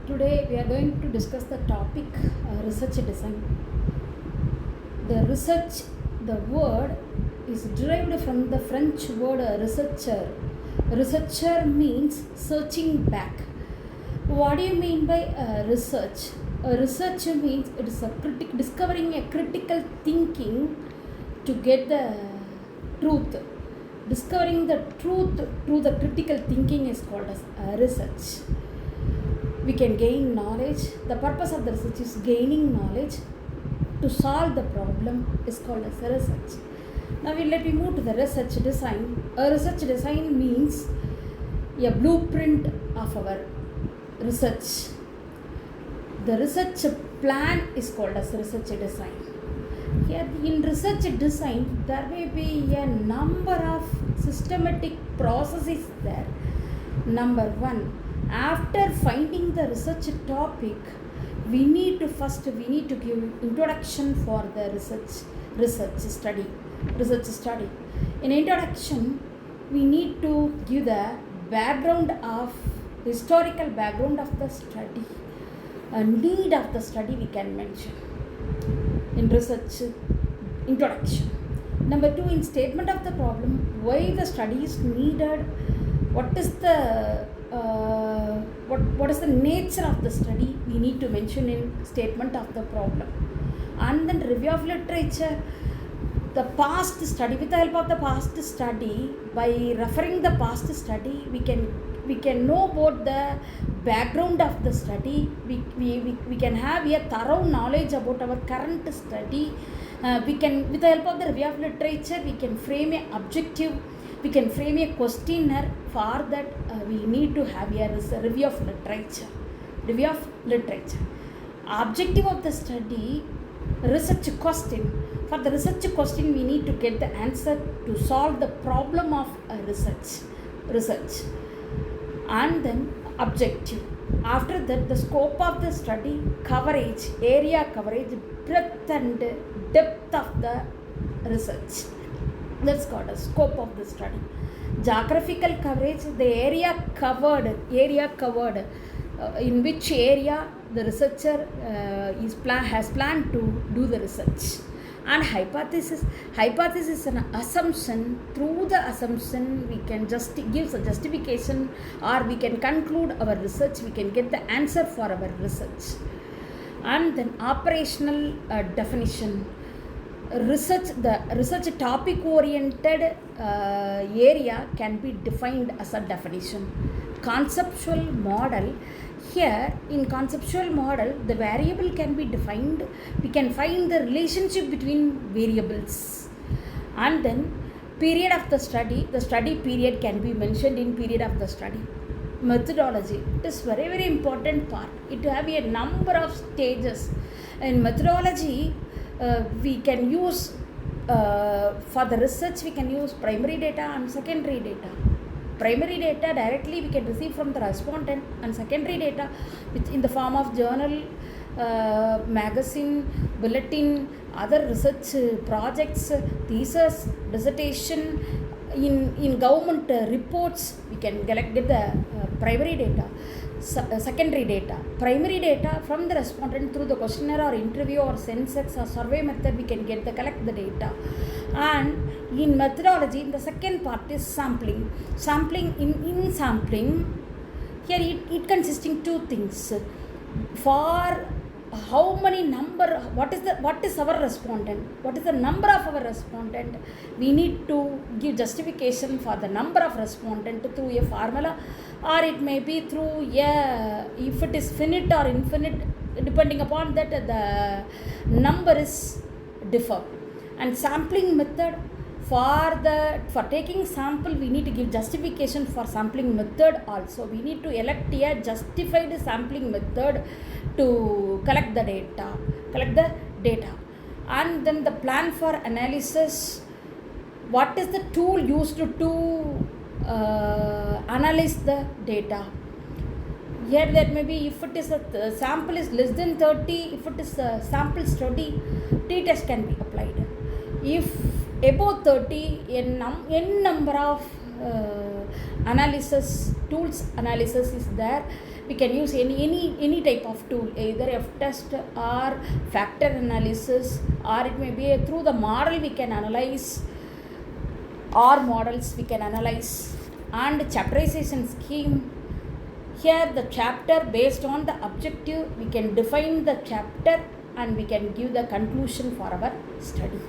Today we are going to discuss the topic research design. The word is derived from the French word researcher. Researcher means searching back. What do you mean by research? Research means it is discovering a critical thinking to get the truth. Discovering the truth through the critical thinking is called as research. We can gain knowledge. The purpose of the research is gaining knowledge to solve the problem is called as research. Now let me move to the research design. A research design means a blueprint of our research. The research plan is called as research design. Here in research design, there may be a number of systematic processes there. Number one, after finding the research topic, we need to give introduction for the research study. In introduction, we need to give the historical background of the study, a need of the study we can mention in research introduction. Number two, in statement of the problem, why the study is needed, what is the nature of the study we need to mention in statement of the problem. And then review of literature, the past study, with the help of the past study, by referring the past study, we can know about the background of the study. We can have a thorough knowledge about our current study. We can, with the help of the review of literature, we can frame an objective. We can frame a questionnaire. For that, we need to have a review of literature. Objective of the study, research question. For the research question, we need to get the answer to solve the problem of research. And then objective. After that, the scope of the study, coverage, area coverage, breadth and depth of the research. That's called a scope of the study. Geographical coverage, the area covered, in which area the researcher has planned to do the research. And hypothesis is an assumption. Through the assumption, we can just give a justification, or we can conclude our research. We can get the answer for our research. And then operational definition. The research topic oriented area can be defined as a definition. Conceptual model. Here in conceptual model, the variable can be defined. We can find the relationship between variables. And then period of the study period can be mentioned in period of the study. Methodology, it is very, very important part. It have a number of stages. In methodology, we can use for the research, we can use primary data and secondary data. Primary data directly we can receive from the respondent, and secondary data in the form of journal, magazine, bulletin, other research projects, thesis, dissertation, in government reports, we can get the primary data. Secondary data. Primary data from the respondent through the questionnaire or interview or census or survey method, we can collect the data. And in methodology, the second part is sampling. In sampling, here it consisting two things. For how many number, what is our respondent, what is the number of our respondent, we need to give justification for the number of respondent through a formula, or it may be through if it is finite or infinite, depending upon that the number is differ. And sampling method, for taking sample, we need to give justification for sampling method also. We need to elect a justified sampling method to collect the data. And then the plan for analysis, what is the tool used to analyze the data. Here there may be, if it is a sample is less than 30, if it is a sample study, t-test can be applied. If above 30, n number of analysis tools analysis is there, We can use any type of tool, either F-test or factor analysis, or it may be through the model we can analyze, or models we can analyze. And chapterization scheme, here the chapter based on the objective, we can define the chapter and we can give the conclusion for our study.